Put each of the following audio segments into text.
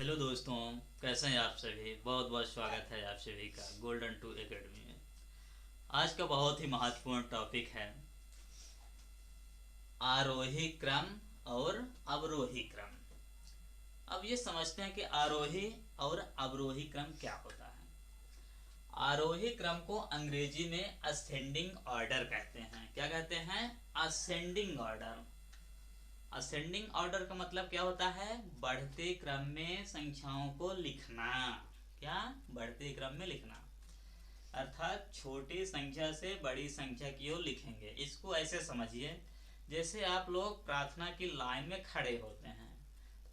Hello दोस्तों, कैसे हैं आप सभी। बहुत बहुत स्वागत है आप सभी का गोल्डन टू एकेडमी में। आज का बहुत ही महत्वपूर्ण टॉपिक है आरोही क्रम और अवरोही क्रम। अब ये समझते हैं कि आरोही और अवरोही क्रम क्या होता है। आरोही क्रम को अंग्रेजी में असेंडिंग ऑर्डर कहते हैं। क्या कहते हैं? Ascending order. असेंडिंग ऑर्डर का मतलब क्या होता है? बढ़ते क्रम में संख्याओं को लिखना। क्या? बढ़ते क्रम में लिखना, अर्थात छोटी संख्या से बड़ी संख्या की ओर लिखेंगे। इसको ऐसे समझिए, जैसे आप लोग प्रार्थना की लाइन में खड़े होते हैं।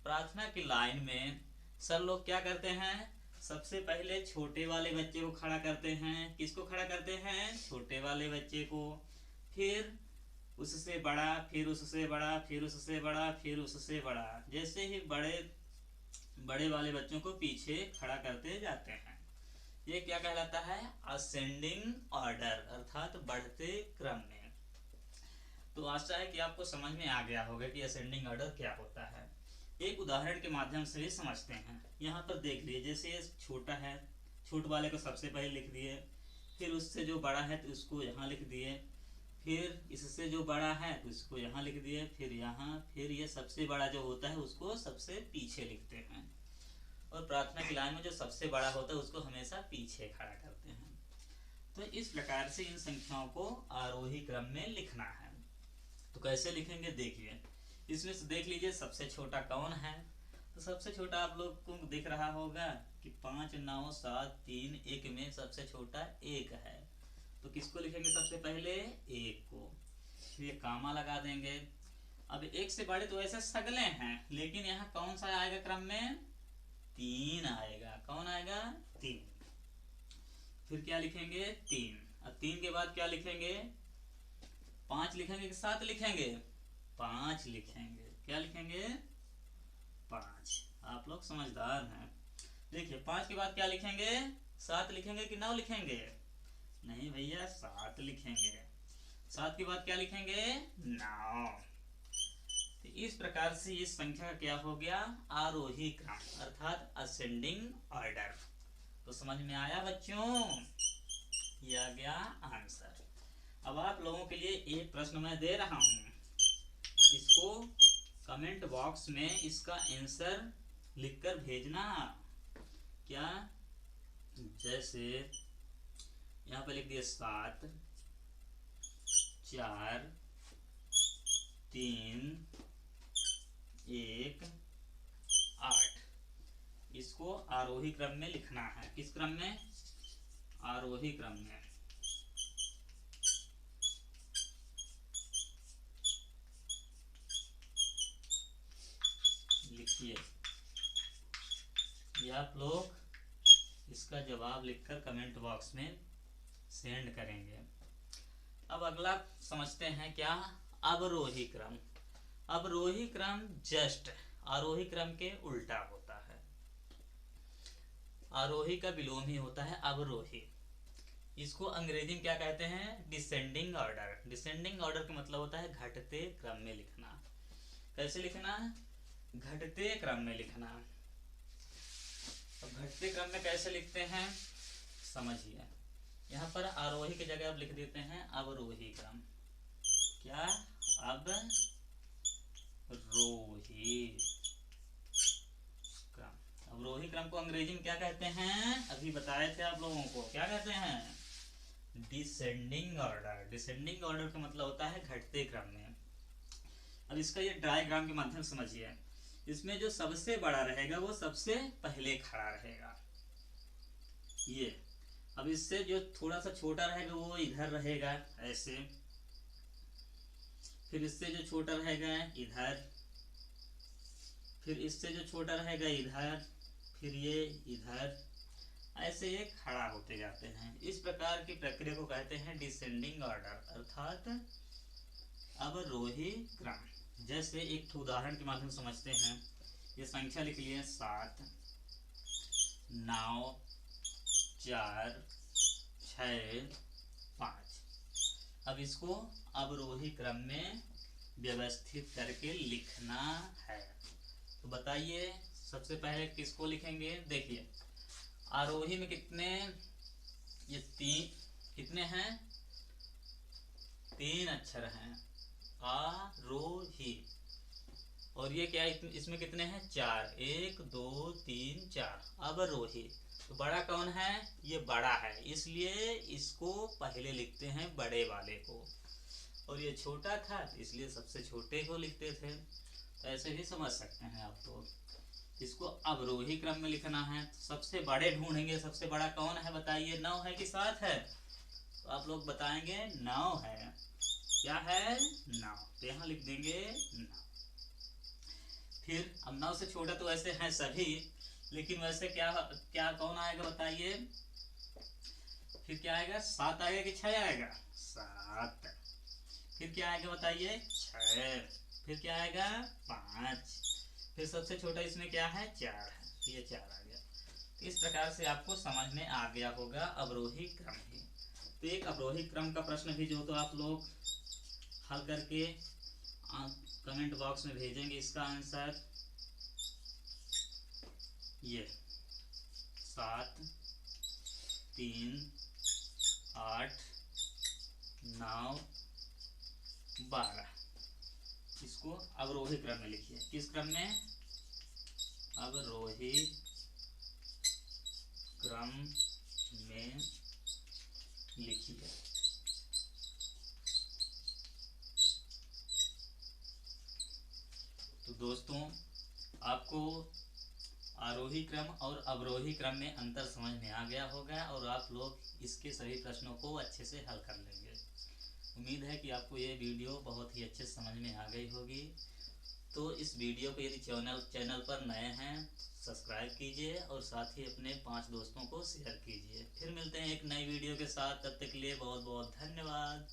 प्रार्थना की लाइन में सर लोग क्या करते हैं? सबसे पहले छोटे वाले बच्चे को खड़ा करते हैं। किसको खड़ा करते हैं? छोटे वाले बच्चे को। फिर उससे बड़ा, फिर उससे बड़ा, फिर उससे बड़ा, फिर उससे बड़ा। जैसे ही बड़े बड़े वाले बच्चों को पीछे खड़ा करते जाते हैं। ये क्या कहलाता है? असेंडिंग ऑर्डर, अर्थात बढ़ते क्रम में। तो आशा है कि आपको समझ में आ गया होगा कि असेंडिंग ऑर्डर क्या होता है। एक उदाहरण के माध्यम से भी समझते हैं। यहाँ पर देख लीजिए, जैसे ये छोटा है, छोटे वाले को सबसे पहले लिख दिए। फिर उससे जो बड़ा है तो उसको यहाँ लिख दिए। फिर इससे जो बड़ा है तो इसको यहाँ लिख दिए। फिर यहाँ, फिर ये सबसे बड़ा जो होता है उसको सबसे पीछे लिखते हैं। और प्रार्थना की लाइन में जो सबसे बड़ा होता है उसको हमेशा पीछे खड़ा करते हैं। तो इस प्रकार से इन संख्याओं को आरोही क्रम में लिखना है। तो कैसे लिखेंगे देखिए। इसमें से देख लीजिए सबसे छोटा कौन है। तो सबसे छोटा आप लोग को दिख रहा होगा कि 5 9 7 3 1 में सबसे छोटा 1 है। तो किसको लिखेंगे? सबसे पहले 1 को। फिर ये कामा लगा देंगे। अब 1 से बड़े तो ऐसे सगले हैं, लेकिन यहाँ कौन सा आएगा क्रम में? 3 आएगा। कौन आएगा? 3। फिर क्या लिखेंगे? 3। अब 3 के बाद क्या लिखेंगे? 5 लिखेंगे कि 7 लिखेंगे? 5 लिखेंगे। क्या लिखेंगे? 5। आप लोग समझदार हैं। देखिए 5 के बाद क्या लिखेंगे? 7 लिखेंगे कि 9 लिखेंगे? नहीं भैया, 7 लिखेंगे। 7 के बाद क्या लिखेंगे? 9। तो इस प्रकार से इस संख्या का क्या हो गया? आरोही क्रम, अर्थात असेंडिंग ऑर्डर। तो समझ में आया बच्चों? ये आ गया आंसर। अब आप लोगों के लिए एक प्रश्न मैं दे रहा हूं, इसको कमेंट बॉक्स में इसका आंसर लिखकर भेजना। क्या? जैसे यहाँ पे लिख दिए 7 4 3 1 8। इसको आरोही क्रम में लिखना है। किस क्रम में? आरोही क्रम में। लिखिए। ये आप लोग इसका जवाब लिखकर कमेंट बॉक्स में सेंड करेंगे। अब अगला समझते हैं, क्या? अवरोही क्रम। अवरोही क्रम जस्ट आरोही क्रम के उल्टा होता है। आरोही का विलोम ही होता है अवरोही। इसको अंग्रेजी में क्या कहते हैं? Descending order. डिसेंडिंग ऑर्डर का मतलब होता है घटते क्रम में लिखना। कैसे लिखना? घटते क्रम में लिखना। अब घटते क्रम में कैसे लिखते हैं समझिए। यहाँ पर आरोही की जगह अब लिख देते हैं अवरोही क्रम। क्या? अब रोही क्रम। अवरोही क्रम को अंग्रेजी में क्या कहते हैं? अभी बताए थे आप लोगों को। क्या कहते हैं? Descending order. डिसेंडिंग ऑर्डर का मतलब होता है घटते क्रम में। अब इसका ये डायग्राम के माध्यम से समझिए। इसमें जो सबसे बड़ा रहेगा वो सबसे पहले खड़ा रहेगा। ये अब इससे जो थोड़ा सा छोटा रहेगा वो इधर रहेगा ऐसे। फिर इससे जो छोटा रहेगा इधर। फिर इससे जो छोटा रहेगा इधर। फिर ये इधर। ऐसे ये खड़ा होते जाते हैं। इस प्रकार की प्रक्रिया को कहते हैं डिसेंडिंग ऑर्डर, अर्थात अवरोही क्रम। जैसे एक उदाहरण के माध्यम से समझते हैं। ये संख्या लिख लिए 7 9 4 6 5। अब इसको अवरोही क्रम में व्यवस्थित करके लिखना है। तो बताइए सबसे पहले किसको लिखेंगे, देखिए आरोही में कितने, ये कितने हैं, 3 अक्षर हैं, आरोही। और ये क्या है, इसमें कितने हैं, 4, 1 2 3 4। अवरोही, तो बड़ा कौन है, ये बड़ा है, इसलिए इसको पहले लिखते हैं बड़े वाले को, और ये छोटा था इसलिए सबसे छोटे को लिखते थे। तो ऐसे ही समझ सकते हैं आप लोग। इसको अवरोही क्रम में लिखना है, तो सबसे बड़े ढूंढेंगे, सबसे बड़ा कौन है बताइए, 9 है कि 7 है, तो आप लोग बताएंगे 9 है। क्या है, 9, तो यहाँ लिख देंगे 9। फिर अब 9 से छोटा तो वैसे हैं सभी, लेकिन वैसे क्या क्या कौन आएगा बताइए, फिर क्या आएगा, 7 आएगा कि 6 आएगा, 7। फिर क्या आएगा बताइए, 6। फिर क्या आएगा, 5। फिर सबसे छोटा इसमें क्या है, 4 है, तो ये 4 आ गया। तो इस प्रकार से आपको समझ में आ गया होगा अवरोही क्रम ही। तो एक अवरोही क्रम का प्रश्न भी जो तो आप लोग हल करके कमेंट बॉक्स में भेजेंगे। इसका आंसर ये 7 3 8 9 12, इसको अवरोही क्रम में लिखिए। किस क्रम में, अवरोही क्रम में लिखिए। तो दोस्तों, आपको आरोही क्रम और अवरोही क्रम में अंतर समझ में आ गया होगा, और आप लोग इसके सभी प्रश्नों को अच्छे से हल कर लेंगे। उम्मीद है कि आपको ये वीडियो बहुत ही अच्छे समझ में आ गई होगी। तो इस वीडियो को यदि चैनल पर नए हैं सब्सक्राइब कीजिए, और साथ ही अपने 5 दोस्तों को शेयर कीजिए। फिर मिलते हैं एक नई वीडियो के साथ, तब तक के लिए बहुत बहुत धन्यवाद।